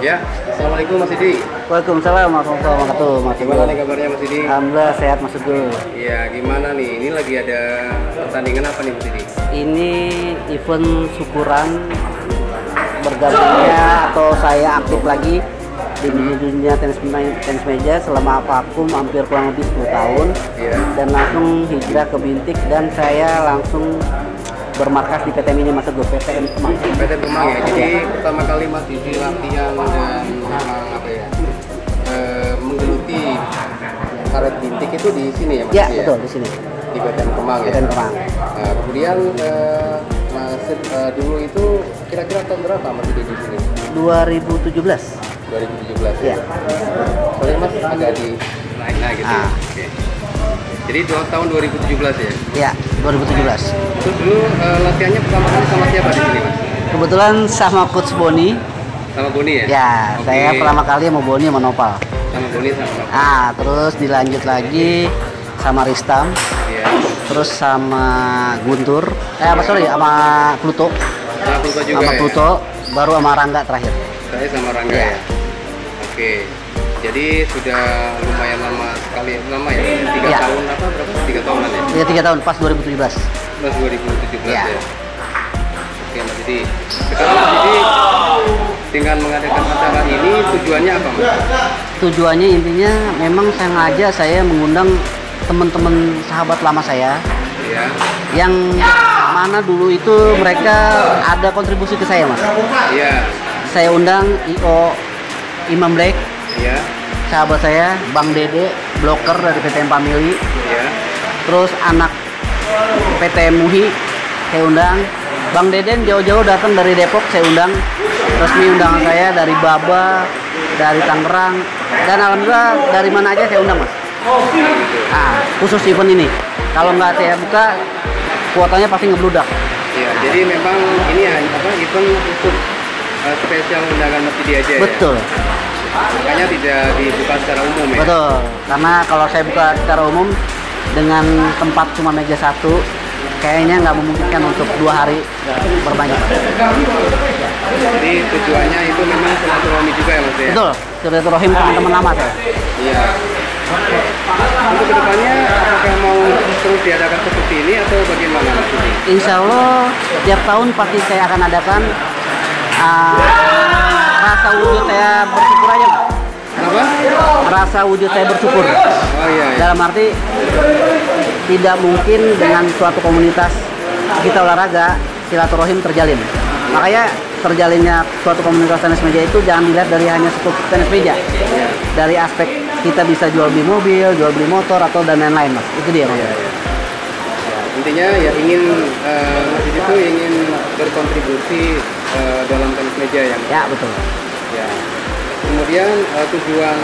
Ya, assalamualaikum Mas Didi. Waalaikumsalam warahmatullahi wabarakatuh. Mas Gimana nih kabarnya Mas Didi? Alhamdulillah sehat Mas Didi. Iya, gimana nih? Ini lagi ada pertandingan apa nih Mas Didi? Ini event syukuran bergabungnya atau saya aktif lagi di dunia tenis meja selama vakum hampir kurang lebih 10 tahun. Iya. Dan langsung hijrah ke Bintik dan saya langsung bermarkas di PTM ini Mas Teguh, PTM Kemang. PTM Kemang ya. Jadi pertama kali Mas Didi latihan dan memang apa ya? Menggeluti karet Bintik itu di sini ya Mas? Ya, betul di sini. Di PTM Kemang ya. PTM Kemang. Nah, kemudian Mas dulu itu kira-kira tahun berapa Mas Didi di sini? 2017. 2017 ya. Sorry Mas, agak di naik gitu. Oke. Jadi tahun 2017 ya? Ya, 2017. Terus dulu latihannya pertama kali sama siapa di sini Mas? Kebetulan sama Coach Boni. Sama Boni ya? Ya, Oke. saya pertama kali sama Boni sama Nopal. Sama Boni sama Nopal. Terus dilanjut lagi sama Ristam. Iya. Terus sama Guntur. Sama Pluto. Sama Pluto juga Sama ya? Pluto, baru sama Rangga terakhir. Saya sama Rangga Iya. ya? Oke. Jadi sudah lumayan lama sekali, lama ya? 3 Iya. tahun apa berapa? 3 tahunan ya? Ya 3 tahun pas 2017. Pas 2017 Iya. ya? Oke Mas Didi. Sekarang Mas Didi dengan mengadakan acara ini tujuannya apa Mas? Tujuannya intinya memang sengaja saya mengundang teman-teman sahabat lama saya Iya. yang mana dulu itu mereka ada kontribusi ke saya Mas. Iya. Saya undang IO Imam Black, Iya. sahabat saya, Bang Dede, bloker dari PTM Family, Iya. terus anak PTM Muhi, saya undang. Bang Deden jauh-jauh datang dari Depok, saya undang. Resmi undangan saya dari Baba, dari Tangerang, dan alhamdulillah dari mana aja saya undang Mas. Khusus event ini, kalau nggak saya buka, kuotanya pasti ngebludak. Iya, jadi memang ini event khusus spesial undangan Mas Didi aja Betul. ya? Makanya tidak dibuka secara umum ya? Betul, karena kalau saya buka secara umum dengan tempat cuma meja satu, kayaknya nggak memungkinkan untuk 2 hari berbanyak. Jadi tujuannya itu memang silaturahmi juga ya Mas ya? Betul, silaturahim teman-teman lama saya. Iya. Untuk kedepannya apakah mau terus diadakan seperti ini atau bagaimana Mas Didi? Insya Allah tiap tahun pasti saya akan adakan. Rasa wujud saya bersyukur aja Mas. Kenapa? Rasa wujud saya bersyukur. Oh iya, iya. Dalam arti tidak mungkin dengan suatu komunitas kita olahraga silaturahim terjalin. Makanya terjalinnya suatu komunitas tenis meja itu jangan dilihat dari hanya satu tenis meja. Dari aspek kita bisa jual beli mobil, jual beli motor atau dan lain-lain Mas. Itu dia Mas. Iya, iya. Intinya ya ingin Mas Didi itu ingin berkontribusi dalam tenis meja yang Ya betul. ya. Kemudian tujuan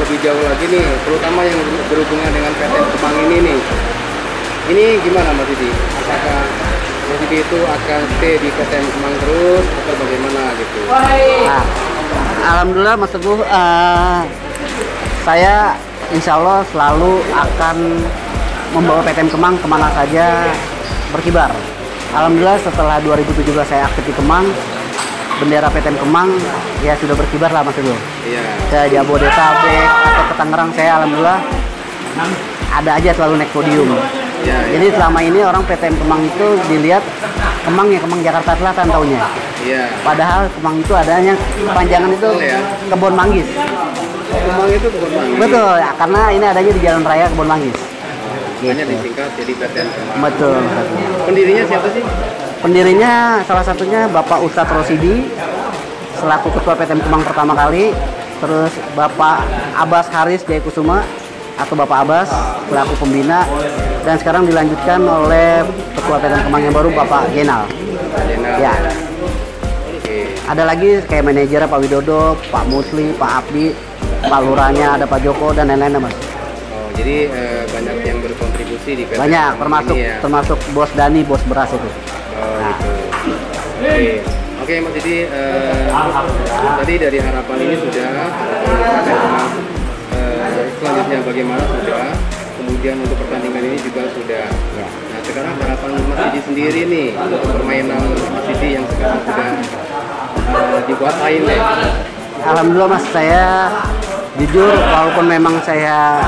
lebih jauh lagi nih, terutama yang berhubungan dengan PTM Kemang ini nih. Ini gimana Mas Didi? Apakah Mas Didi itu akan stay di PTM Kemang terus atau bagaimana gitu? Alhamdulillah Mas Teguh, saya insya Allah selalu akan membawa PTM Kemang kemana saja berkibar. Alhamdulillah setelah 2017 saya aktif di Kemang, bendera PTM Kemang ya sudah berkibar lah Mas Teguh. Iya. Ke Jabodetabek atau ke Tangerang saya alhamdulillah ada aja selalu naik podium. Ya, Jadi selama ini orang PTM Kemang itu dilihat Kemang ya Kemang Jakarta Selatan taunya. Iya. Padahal Kemang itu adanya kepanjangan itu Kebon Manggis. Kemang itu kebun manggis. Betul, ya, karena ini adanya di Jalan Raya Kebon Manggis. Makanya disingkat jadi PTM Kemang. Betul. Pendirinya siapa sih? Pendirinya salah satunya Bapak Ustadz Rosidi selaku Ketua PTM Kemang pertama kali, terus Bapak Abbas Haris Jayakusuma atau Bapak Abbas selaku pembina, dan sekarang dilanjutkan oleh Ketua PTM Kemang yang baru Bapak Jenal. Jenal. Ya. Oke. Ada lagi kayak manajernya Pak Widodo, Pak Musli, Pak Abdi, Pak Lurahnya ada Pak Joko dan lain-lain Mas. Oh, jadi banyak yang berkontribusi berkontribusi di PT banyak, Kemang ini ya. termasuk Bos Dani, bos beras itu. Oh gitu. Oke Mas Didi, tadi dari harapan ini sudah, selanjutnya bagaimana sudah, kemudian untuk pertandingan ini juga sudah. Nah sekarang harapan Mas Didi sendiri nih untuk permainan Mas Didi yang sekarang sudah dikuasain deh. Alhamdulillah Mas, saya jujur walaupun memang saya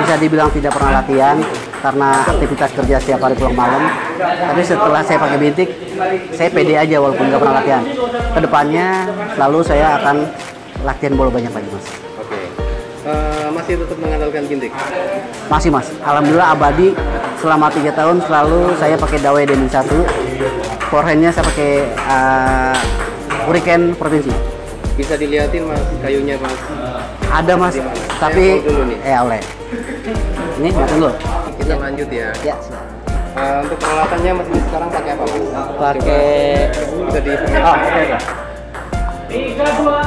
bisa dibilang tidak pernah latihan karena aktivitas kerja setiap hari pulang malam, tapi setelah saya pakai bintik, saya pede aja walaupun nggak pernah latihan. Kedepannya selalu saya akan latihan bola banyak lagi Mas. Oke. Masih tetap mengandalkan bintik? Masih Mas, alhamdulillah abadi selama 3 tahun selalu saya pakai Dawei Demin 1. Forehandnya saya pakai Hurricane Provinsi. Bisa dilihatin Mas kayunya Mas? Ada Mas, tapi oleh. Ini tunggu. Kita lanjut ya. Ya. Untuk peralatannya Mas Didi sekarang pakai apa Mas? Pakai. Bisa di. Oh, oke. 3, 2.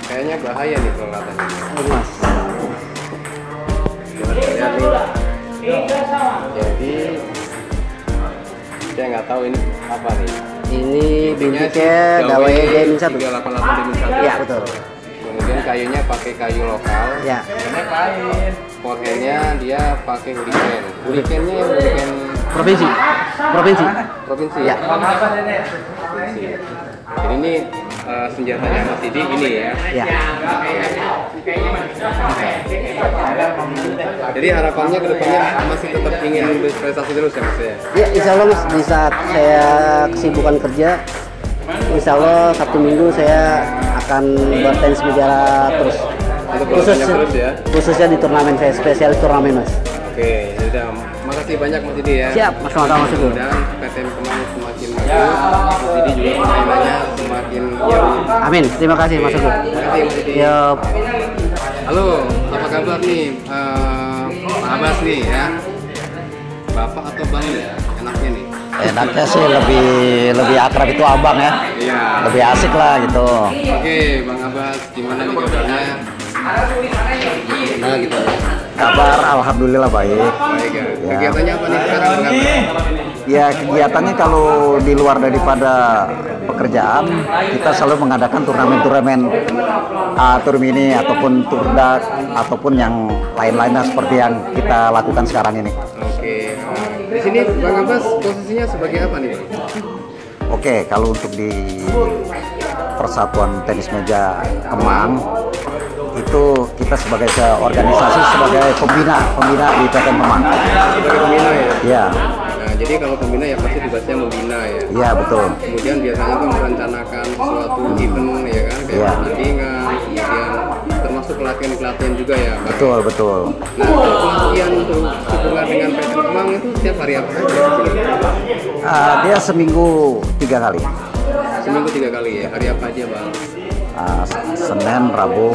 Kayaknya bahaya nih peralatannya. Ini Mas. Lihat nih. Jadi saya nggak tahu ini apa nih. Ini bintiknya Dawei Demin 1. 388 Demin 1. Ya betul. Kemudian kayunya pakai kayu lokal. Ya. Forehandnya dia pakai Hurricane. Hurricane-nya yang Hurricane Provinsi. Provinsi. provinsi. Ya. Provinsi. Jadi ini senjatanya Mas Didi ini ya. Ya. Jadi harapannya ke depannya masih tetap ingin berprestasi terus ya Mas ya? Ya, insya Allah Mas, di saat saya kesibukan kerja, insya Allah Sabtu Minggu saya akan bertenis meja terus. Untuk bola terus ya? Khususnya di turnamen, saya spesialis turnamen Mas. Oke, sudah. Makasih banyak Mas Didi ya. Siap, Mas Mata Mas Ibu. Dan PTM Kemang semakin maju, Mas Didi juga permainannya semakin jauh. Amin, terima kasih Mas Ibu. Terima kasih Mas Didi. Ya. Halo, apa kabar nih Pak Abbas nih ya? Bapak atau Bang ya? Enaknya nih? Enaknya sih lebih akrab itu abang ya. Iya. Lebih asik lah gitu. Oke, Bang Abbas, gimana nih kabarnya? Nah gitu. Kabar alhamdulillah baik. Baik ya. Kegiatannya apa nih sekarang Bang Abbas? Ya kegiatannya kalau di luar daripada pekerjaan kita selalu mengadakan turnamen-turnamen tur mini ataupun turdak ataupun yang lain-lainnya seperti yang kita lakukan sekarang ini. Oke. Di sini Bang Abbas posisinya sebagai apa nih Bang? Oke, kalau untuk di Persatuan Tenis Meja Kemang itu kita sebagai organisasi sebagai pembina di PTN Kemang. Sebagai pembina ya? Iya. Nah, jadi kalau pembina ya pasti tugasnya membina ya? Iya, betul. Kemudian biasanya tuh merencanakan suatu event ya kan? Kayak Iya. pertandingan, kemudian termasuk pelatihan-pelatihan juga ya Bang? Betul, betul. Nah, kalau pelatihan untuk hubungan dengan PTN Kemang itu setiap hari apa aja di sini? Dia seminggu 3 kali. Seminggu 3 kali ya? Hari apa aja Bang? Senin, Rabu,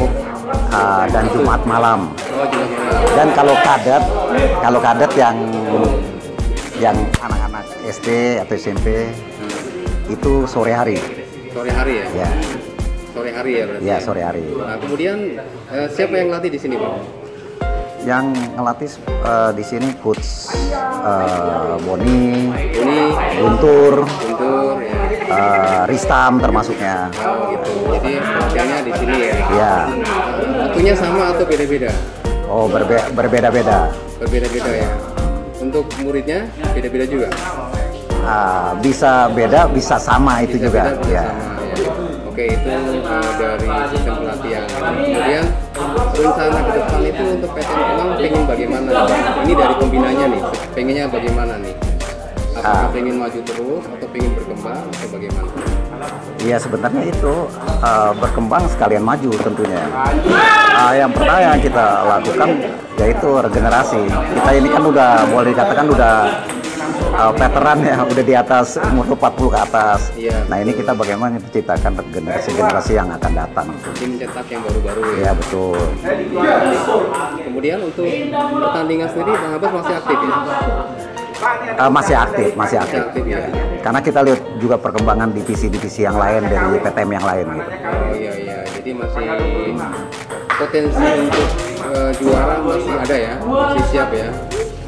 dan Jumat malam. Oh, Jumat malam. Dan kalau kadet yang anak-anak SD atau SMP itu sore hari. Sore hari ya? Ya, Sore hari ya berarti? ya sore hari. Nah, kemudian siapa yang latih di sini Bang? Yang ngelatih di sini coach Boni, Guntur, ya. Ristam termasuknya. Oh gitu. Jadi pelatihannya di sini ya? Ya. Waktunya sama atau beda-beda? Oh berbeda-beda. Berbeda-beda ya. Untuk muridnya beda-beda juga? Bisa beda, bisa sama itu Bisa juga. beda, bisa Ya. sama, ya. Oke, itu dari sistem pelatihan. Kemudian rencana ke depan itu untuk PTN Kemang pengen bagaimana? Ini dari pembinanya nih, pengennya bagaimana nih? Apakah pengen maju terus atau pengen berkembang atau bagaimana? Iya sebenarnya itu berkembang sekalian maju tentunya. Yang pertama yang kita lakukan yaitu regenerasi. Kita ini kan udah boleh dikatakan udah veteran ya, udah di atas umur 40 ke atas. Iya. Nah ini kita bagaimana menciptakan generasi yang akan datang. Tim cetak yang baru-baru ya. Ya betul. Kemudian untuk pertandingan sendiri Bang Abbas masih aktif ya? Masih aktif. Masih aktif ya. Karena kita lihat juga perkembangan divisi-divisi yang lain dari PTM yang lain gitu. Oh iya, jadi masih potensi untuk juara masih ada ya, masih siap ya.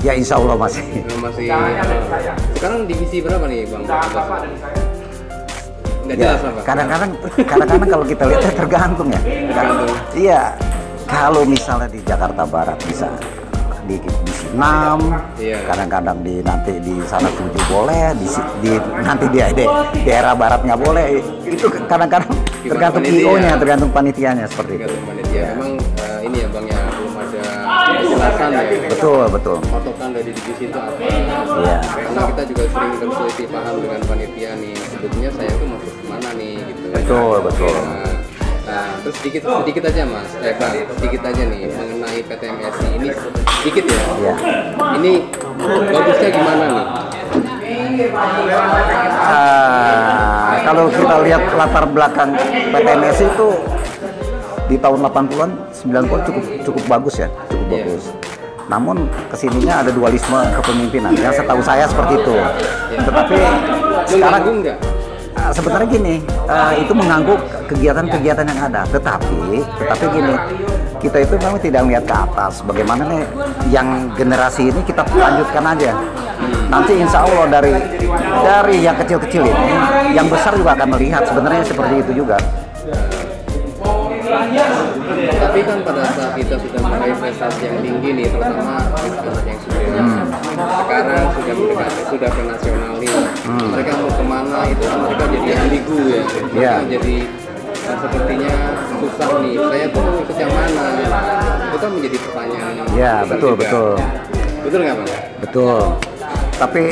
Ya insya Allah masih. Masih. Sekarang divisi berapa nih Bang? Nggak Ya, jelas apa? kadang-kadang kalau kita lihat tergantung ya. Iya, kalau misalnya di Jakarta Barat bisa di divisi 6, Iya. kadang-kadang nanti di sana 7 boleh, nanti di daerah barat nggak boleh. Itu kadang-kadang tergantung panitia. IO-nya, tergantung panitianya seperti itu. Tergantung panitia. Memang ini ya Bang ya, belum ada kejelasan ya. Betul. Patokan dari divisi itu apa? Iya. Karena kita juga sering berselisih paham dengan panitia nih. Sebetulnya saya tuh masuk kemana nih gitu. Betul. Nah, terus sedikit aja Mas, Bang, sedikit aja nih mengenai PTMSI ini sedikit ya. Iya. Ini bagusnya gimana nih? Kalau kita lihat latar belakang PTMSI itu di tahun 80-an, 90-an cukup bagus ya, cukup Iya. bagus. Namun kesininya ada dualisme kepemimpinan, yang setahu saya seperti itu. Tetapi sekarang Mengganggu nggak? sebenarnya gini, itu mengganggu kegiatan-kegiatan yang ada. Tetapi gini, kita itu memang tidak melihat ke atas. Bagaimana nih yang generasi ini kita lanjutkan aja. Nanti insya Allah dari yang kecil-kecil ini, yang besar juga akan melihat sebenarnya seperti itu juga. Tapi kan pada saat kita sudah meraih prestasi yang tinggi nih, terutama anak yang sekarang sudah ke nasional nih, mereka mau kemana itu mereka jadi ambigu ya. Iya. Jadi sepertinya susah nih. Saya tuh mau ikut yang mana? Itu kan menjadi pertanyaan. Ya, besar betul. Betul nggak Bang? Betul. Tapi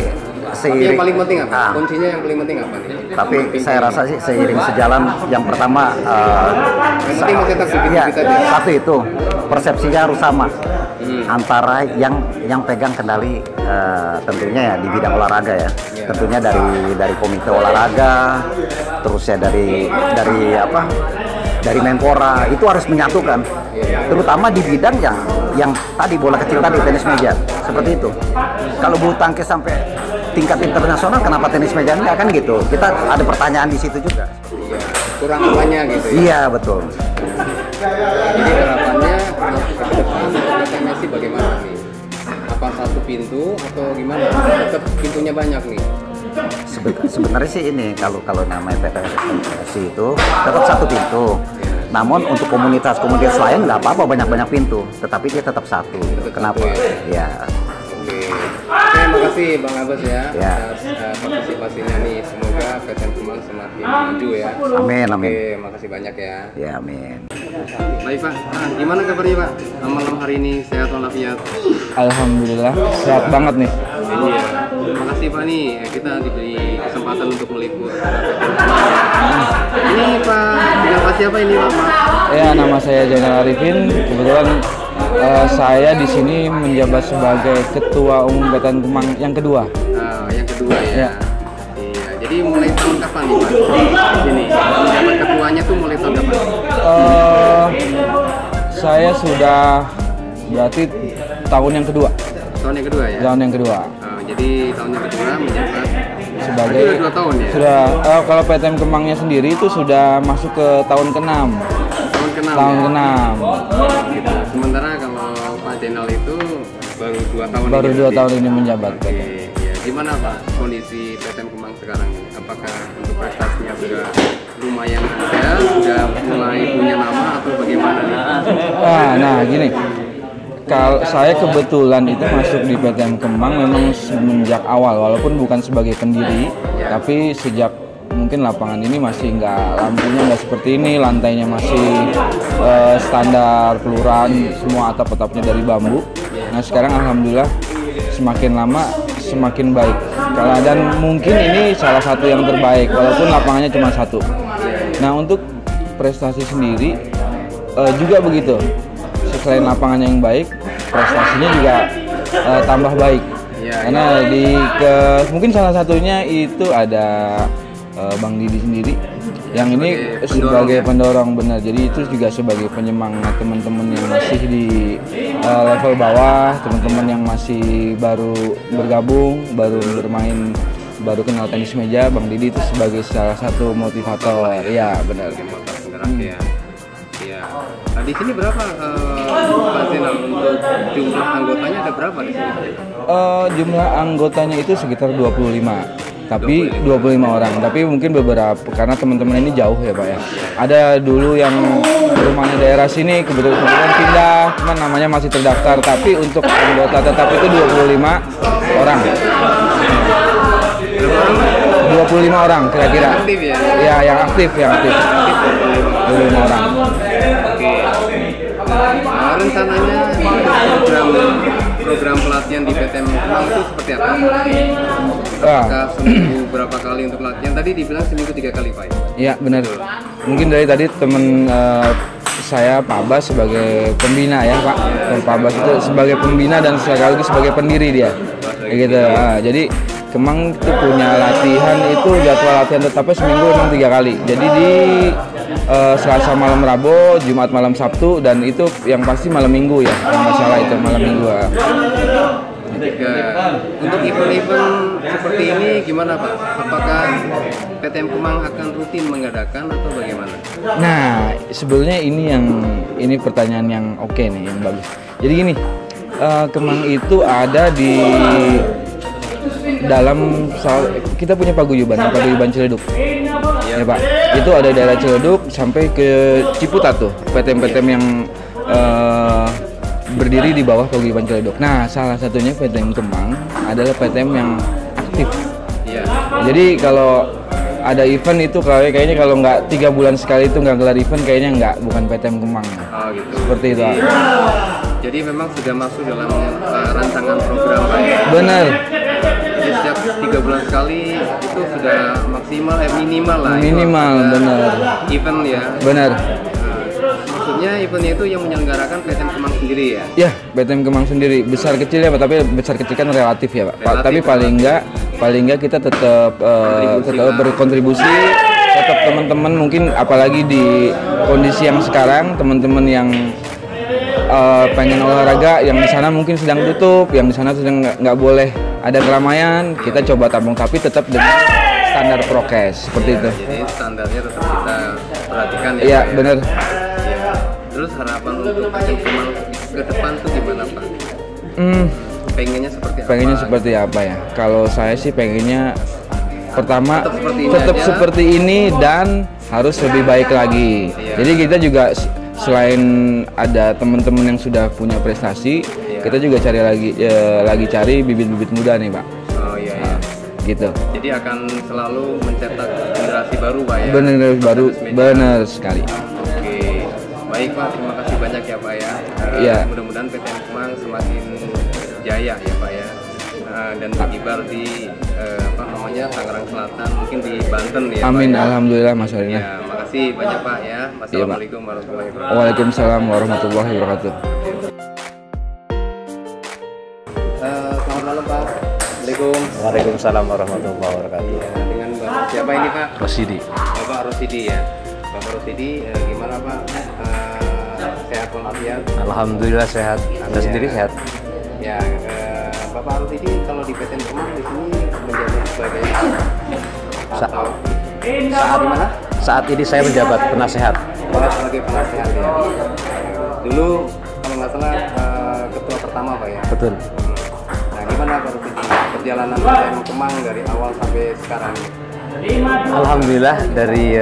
Tapi yang paling penting apa? Ah. Kuncinya yang paling penting apa nih? Tapi saya rasa sih seiring sejalan, yang pertama Yang penting mencetak bibit-bibit ya, aja. satu itu persepsinya harus sama antara yang pegang kendali tentunya ya di bidang olahraga ya. Iya. Tentunya dari komite olahraga, terus ya dari Menpora itu harus menyatukan, terutama di bidang yang tadi bola kecil tadi, tenis meja seperti itu. Kalau bulu tangkis sampai tingkat internasional, kenapa tenis meja enggak, kan gitu? Kita ada pertanyaan di situ juga. Iya, kurang apanya gitu ya. Iya betul. Jadi harapannya ke depan PTMSI bagaimana nih? Apa satu pintu atau gimana? Tetap pintunya banyak nih. Sebenarnya sih ini kalau namanya PTMSI itu tetap satu pintu. Namun untuk komunitas lain nggak apa-apa banyak pintu, tetapi dia tetap satu. Tetap Kenapa? satu Ya. Oke. Terima kasih Bang Abbas ya, Ya. atas partisipasinya nih. Semoga PTN Kemang semakin maju ya. Amin. Oke, makasih banyak ya. Ya amin. Baik Pak, gimana kabarnya Pak? Malam hari ini sehat walafiat? Alhamdulillah sehat banget nih. Iya. Terima kasih Pak nih, kita diberi kesempatan untuk meliput. Ini Pak, dengan Pak siapa ini Pak? Ya, nama saya Jainal Arifin. Kebetulan saya di sini menjabat sebagai Ketua Umum PTN Kemang yang kedua. Yang kedua ya. Ya. Iya. Jadi mulai tahun kapan nih Pak? Di sini. Menjabat ketuanya tuh mulai tahun kapan? Saya sudah berarti tahun yang kedua. Tahun yang kedua ya. Tahun yang kedua. Jadi tahun yang kedua menjabat Sebagai berarti udah 2 tahun ya. sudah kalau PTN Kemangnya sendiri itu sudah masuk ke tahun ke-6. Tahun ke-6. Tahun ya? ke-6. Gitu. Sementara kalau Pak Jenal itu baru 2 tahun. Baru ini 2 berarti. tahun ini menjabat. Oke, ya. Gimana Pak kondisi PTN Kemang sekarang ini? Apakah untuk prestasinya sudah lumayan ada, sudah mulai punya nama atau bagaimana nih? Nah gini. Kalau saya kebetulan itu masuk di PTN Kemang memang semenjak awal, walaupun bukan sebagai pendiri, tapi sejak mungkin lapangan ini masih lampunya nggak seperti ini, lantainya masih standar peluran, semua atap-atapnya dari bambu. Nah sekarang alhamdulillah semakin lama semakin baik. Dan mungkin ini salah satu yang terbaik, walaupun lapangannya cuma 1. Nah untuk prestasi sendiri juga begitu. Selain lapangannya yang baik, prestasinya juga tambah baik. Karena mungkin salah satunya itu ada Bang Didi sendiri yang ini sebagai pendorong benar. Jadi itu juga sebagai penyemangat teman-teman yang masih di level bawah, teman-teman yang masih baru bergabung, baru bermain, baru kenal tenis meja. Bang Didi itu sebagai salah satu motivator. Ya benar. Ya. Nah, di sini berapa Pak Zainal untuk jumlah anggotanya ada berapa di sini? Jumlah anggotanya itu sekitar 25. Tapi 25 orang, tapi mungkin beberapa karena teman-teman ini jauh ya Pak ya. Ada dulu yang rumahnya daerah sini kebetulan pindah, cuman namanya masih terdaftar. Tapi untuk anggota tetap itu 25 orang. 25 orang kira-kira. Aktif ya? Ya, yang aktif. 25 orang. Oke. Nah, rencananya program pelatihan di PTM Kemang itu seperti apa? Apakah seminggu berapa kali untuk latihan? Tadi dibilang seminggu 3 kali Pak. Iya benar. Mungkin dari tadi teman saya Pak Abbas sebagai pembina ya Pak. Pak Abbas itu sebagai pembina dan sekaligus sebagai pendiri dia. Gitu. Jadi Kemang itu punya latihan itu jadwal latihan tetapnya seminggu memang 3 kali. Jadi di Selasa malam Rabu, Jumat malam Sabtu, dan itu yang pasti malam Minggu ya. Kalau nggak salah itu malam Minggu. Untuk event-event seperti ini gimana Pak? Apakah PTM Kemang akan rutin mengadakan atau bagaimana? Nah, sebenarnya ini pertanyaan yang oke nih, yang bagus. Jadi gini, Kemang itu ada di dalam kita punya paguyuban Ciledug. Ya Pak, itu ada daerah Ciledug sampai ke Ciputat tuh, PTM-PTM yang berdiri di bawah paguyuban Ciledug. Nah, salah satunya PTM Kemang adalah PTM yang aktif. Iya. Jadi kalau ada event itu kayaknya kalau nggak 3 bulan sekali itu nggak gelar event kayaknya nggak, bukan PTM Kemang. Oh gitu. Seperti itu. Jadi memang sudah masuk dalam rancangan program Pak. Benar. Jadi setiap 3 bulan sekali itu sudah maksimal minimal lah. Minimal, benar. Event ya. Benar. Maksudnya eventnya itu yang menyelenggarakan PTM Kemang sendiri ya? Ya, PTM Kemang sendiri. Besar kecil ya Pak, tapi besar kecil kan relatif ya Pak. Tapi paling enggak kita tetap berkontribusi. Tetap teman-teman mungkin apalagi di kondisi yang sekarang, teman-teman yang pengen olahraga yang di sana mungkin sedang tutup, yang di sana sedang nggak boleh ada keramaian, kita coba tampung tapi tetap dengan standar prokes seperti itu. Jadi standarnya tetap kita perhatikan ya. Iya, benar. Ya. Terus harapan untuk PTM Kemang ke depan tuh gimana Pak? Pengennya seperti apa? Pengennya seperti apa ya? Kalau saya sih pengennya pertama tetap seperti ini dan harus lebih baik lagi. Iya. Jadi kita juga selain ada teman-teman yang sudah punya prestasi, kita juga lagi cari bibit-bibit muda nih Pak. Oh iya. Nah, gitu. Jadi akan selalu mencetak generasi baru Pak ya? Benar baru, benar sekali. Oke, baik Pak, terima kasih banyak ya Pak ya. Iya. Mudah-mudahan PTM Kemang semakin jaya ya Pak ya. Dan berkibar di Tangerang Selatan, mungkin di Banten ya. Amin, Pak, ya. Alhamdulillah Mas Arina. Ya, makasih banyak Pak ya. Wassalamualaikum warahmatullahi wabarakatuh. Waalaikumsalam warahmatullahi wabarakatuh. Selamat malam Pak. Assalamualaikum. Waalaikumsalam warahmatullahi wabarakatuh. Ya, dengan Bapak siapa ini Pak? Rosidi. Bapak Rosidi ya. Bapak Rosidi, gimana Pak? Sehat walafiat? Alhamdulillah sehat. Anda sendiri sehat? Ya, Bapak Rosidi kalau di PTM Kemang di sini menjabat sebagai saat mana? Saat ini saya menjabat penasehat. Sebagai penasehat ya. Dulu kalau nggak salah ketua pertama Pak ya. Betul. Nah, gimana Pak Rosidi perjalanan PTM Kemang dari awal sampai sekarang? Alhamdulillah dari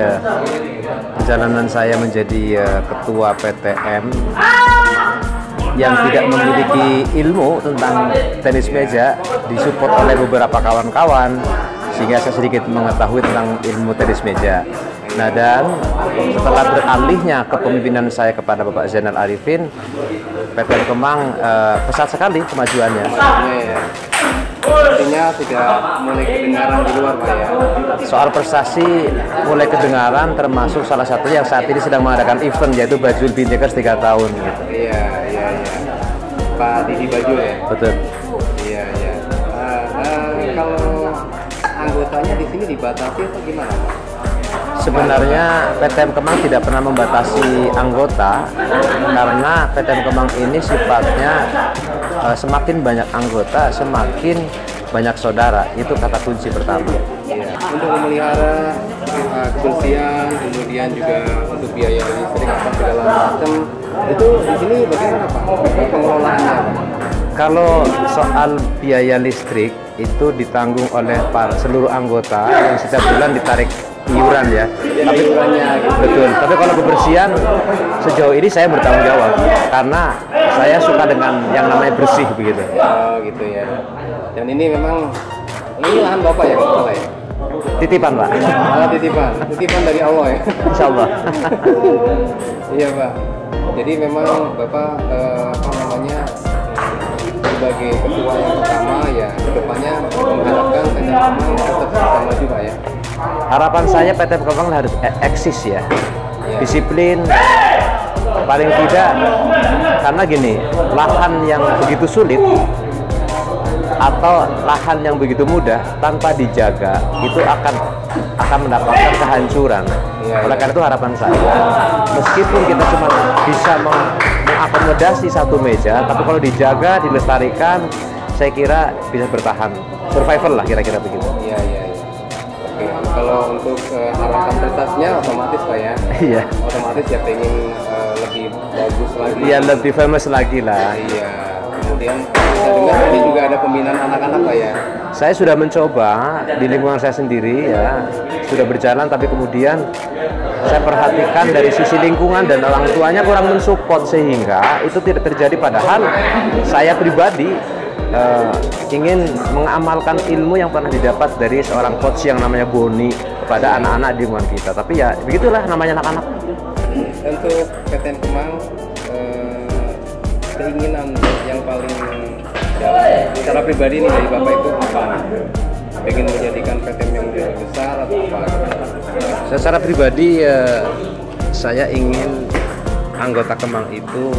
perjalanan saya menjadi ketua PTM yang tidak memiliki ilmu tentang tenis meja, disupport oleh beberapa kawan-kawan sehingga saya sedikit mengetahui tentang ilmu tenis meja. Nah, dan setelah beralihnya kepemimpinan saya kepada Bapak Zainal Arifin, PTM Kemang pesat sekali kemajuannya. Artinya sudah mulai kedengaran di luar Pak ya. Soal prestasi mulai kedengaran, termasuk salah satu yang saat ini sedang mengadakan event yaitu Bajul Bintekers 3 tahun gitu. Iya. Pak Didi Bajul ya. Betul. Iya. Kalau anggotanya di sini dibatasi atau gimana Pak? Sebenarnya PTM Kemang tidak pernah membatasi anggota karena PTM Kemang ini sifatnya semakin banyak anggota semakin banyak saudara, itu kata kunci pertama. Ya. Untuk memelihara kebersihan, kemudian juga untuk biaya listrik apa segala macam. Itu di sini bagaimana Pak? Pengelolaannya Pak? Kalau soal biaya listrik itu ditanggung oleh seluruh anggota yang setiap bulan ditarik iuran ya. Tapi betul. Tapi kalau kebersihan sejauh ini saya bertanggung jawab karena saya suka dengan yang namanya bersih begitu. Oh gitu ya. Dan ini memang ini lahan Bapak ya kalau salah ya? Titipan Pak. Titipan dari Allah ya. Insya Allah. Iya Pak. Jadi memang Bapak apa namanya sebagai ketua yang pertama ya kedepannya mengharapkan PT Kemang tetap bisa maju Pak ya. Harapan saya PT Kemang harus eksis ya. Disiplin paling tidak, karena gini, lahan yang begitu sulit atau lahan yang begitu mudah tanpa dijaga itu akan mendapatkan kehancuran. Oleh karena itu harapan saya, meskipun kita cuma bisa mengakomodasi satu meja, tapi kalau dijaga, dilestarikan, saya kira bisa bertahan, survival lah kira-kira begitu. Iya. Oke, kalau untuk harapan prestasinya otomatis Pak ya. Iya. Otomatis ya pengen lebih bagus lagi. Iya, lebih famous lagi lah. Iya. Kemudian saya dengar ini juga ada pembinaan anak-anak Pak ya. Saya sudah mencoba di lingkungan saya sendiri ya, sudah berjalan, tapi kemudian saya perhatikan dari sisi lingkungan dan orang tuanya kurang mensupport sehingga itu tidak terjadi. Padahal saya pribadi ingin mengamalkan ilmu yang pernah didapat dari seorang coach yang namanya Boni kepada anak-anak di lingkungan kita. Tapi ya begitulah namanya anak-anak. Untuk PTN Kemang keinginan yang paling dalam secara pribadi nih dari Bapak itu apa? Pengen menjadikan PTN yang lebih besar atau apa? Secara pribadi saya ingin anggota Kemang itu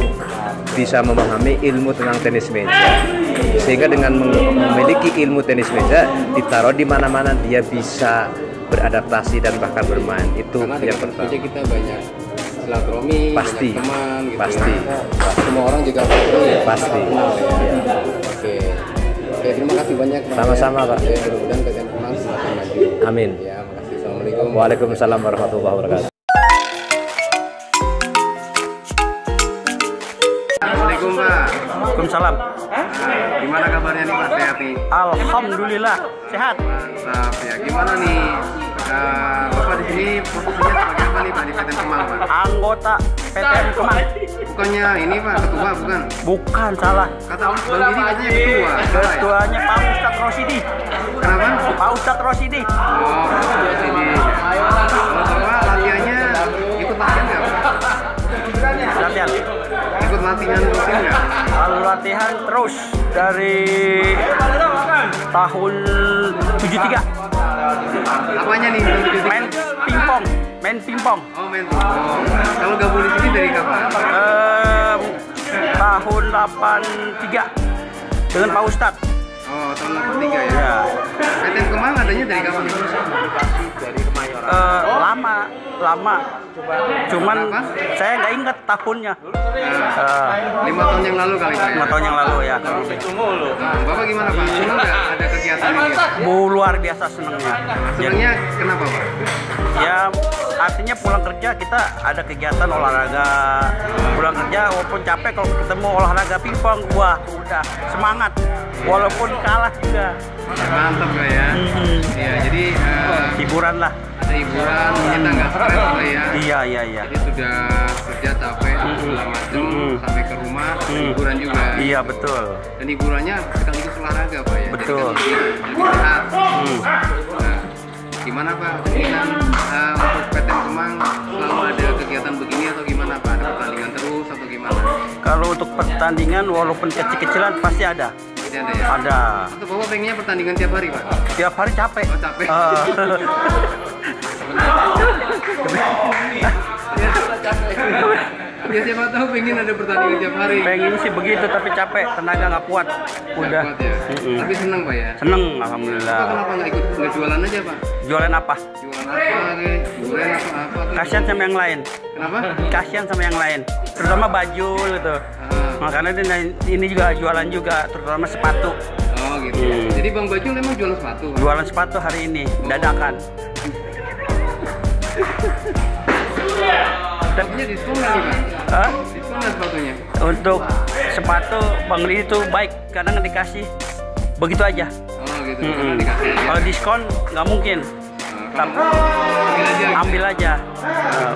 bisa memahami ilmu tentang tenis meja, sehingga dengan memiliki ilmu tenis meja ditaruh di mana-mana dia bisa beradaptasi dan bahkan bermain. Itu karena yang pertama. kita banyak silaturahmi, Pasti. banyak teman gitu. Pasti. Ya. Semua orang juga Pasti. kenal ya. Oke, terima kasih banyak Pak. Sama-sama, Pak. Ya, mudah-mudahan PTN Kemang semakin maju. Amin. Ya, makasih. Assalamualaikum. Waalaikumsalam warahmatullahi wabarakatuh. Assalamualaikum Pak. Waalaikumsalam. Gimana kabarnya nih Pak? Sehat nih? Alhamdulillah sehat. Mantap ya. Gimana nih? Bapak di sini posisinya sebagai apa nih Pak di PTN Kemang Pak? Anggota PTN Kemang. Bukannya ini Pak ketua bukan? Bukan, salah. Kata Bang Didi katanya ketua. Salah ya? Ketuanya Pak Ustadz Rosidi. Kenapa? Pak Ustadz Rosidi. Oh, di sini. Kalau Bapak latihannya ikut latihan nggak Pak? Latihan. Ikut latihan rutin nggak? Lalu latihan terus dari tahun 73. Apanya nih? Main pingpong. Oh, main pingpong. Kalau gabung di sini dari kapan? Tahun 83 dengan Pak Ustadz. Oh, tahun 83 ya? PTN Kemang adanya dari kapan? Lama. Cuman Kenapa? saya nggak ingat tahunnya. 5 tahun yang lalu kali Pak ya? 5 tahun yang lalu ya. Bapak gimana Pak? Senang nggak ada kegiatan ini? Luar biasa senangnya. Senangnya kenapa Pak? Ya artinya pulang kerja kita ada kegiatan olahraga. Pulang kerja walaupun capek, kalau ketemu olahraga pingpong, wah udah semangat. Walaupun kalah juga. Mantap Pak ya? Iya, jadi Hiburan lah. ada hiburan, kita nggak stres Pak ya? Iya. Jadi sudah kerja capek segala macam sampai ke rumah ada hiburan juga. Iya betul. Dan hiburannya sekaligus olahraga Pak ya. Betul. Jadi kan lebih sehat. Nah, gimana Pak? Keinginan untuk PTN Kemang selalu ada kegiatan begini atau gimana Pak? Ada pertandingan terus atau gimana? Kalau untuk pertandingan walaupun kecil-kecilan pasti ada. Pasti ada ya? Ada. Atau Bapak pengennya pertandingan tiap hari Pak? Tiap hari capek. Oh capek. Ya siapa tahu pengen ada pertandingan tiap hari. Pengen sih begitu tapi capek, tenaga nggak kuat. Udah. Kuat ya. Tapi seneng Pak ya. Seneng, Bapak alhamdulillah. kenapa nggak jualan aja Pak? Jualan apa? Jualan apa kayak jualan apa kayak. Kasihan sama yang lain. Kenapa? Kasihan sama yang lain. Terutama baju gitu. Makanya ini juga jualan juga, terutama sepatu. Oh gitu. Jadi Bang Bajul memang jualan sepatu Pak? Jualan sepatu hari ini, dadakan. Sepatunya diskon nggak nih, Pak? Hah? Diskon nggak sepatunya? Untuk sepatu Bang Didi itu baik karena nggak dikasih begitu aja. Oh gitu, karena dikasih ya. Kalau diskon nggak mungkin. Kalau ambil aja gitu. Ambil aja,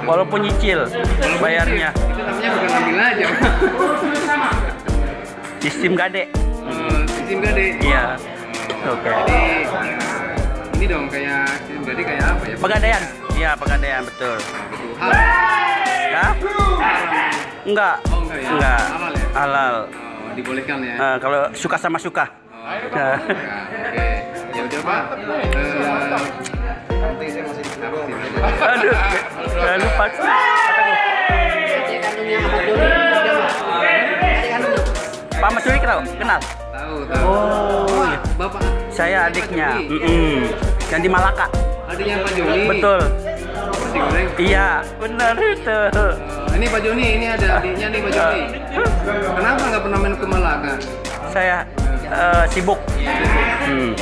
walaupun nyicil bayarnya. Itu namanya bukan ambil aja. Sistem gade. Sistem gade. Iya. Oke. Jadi ini dong kayak sistem gade kayak apa ya? Pegadaian. Iya, pegadaian betul. Gitu. Halal. Ya? Enggak. Oh enggak ya? Enggak. Halal ya? Halal. Oh, dibolehkan ya? Kalau suka sama suka. Oh, oke. Ya udah Pak. Nanti saya masih ditaruhin aja. Aduh, jangan lupa. Pak Mas Juli kenal? Kenal? Tahu, tahu. Oh, iya. Bapak. Saya adiknya. Yang di Malaka. Adiknya Pak Joni. Betul. Nasi goreng. Iya, benar itu. Ini Pak Joni, ini ada adiknya nih Pak Joni. Kenapa nggak pernah main ke Malaka? Saya sibuk.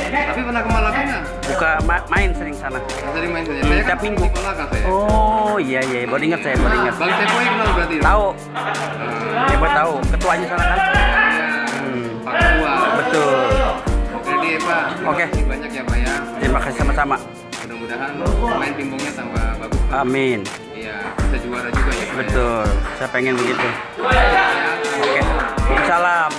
Tapi pernah ke Malaka nggak? Buka main sering sana. Sering main saja. Saya Tiap kan minggu. di Malaka saya. Oh iya iya, baru ingat saya, baru ingat. Bang Tepoy kenal berarti? Tahu. Ya baru tahu. Ketuanya sana kan? Pak Ketua. Betul. Oke deh Pak. Oke. Terima kasih banyak ya Pak ya. Terima kasih sama-sama. Mudah-mudahan main pingpongnya tambah bagus. Amin. Iya, bisa juara juga ya Pak. Betul. Saya pengen begitu. Oke. Salam.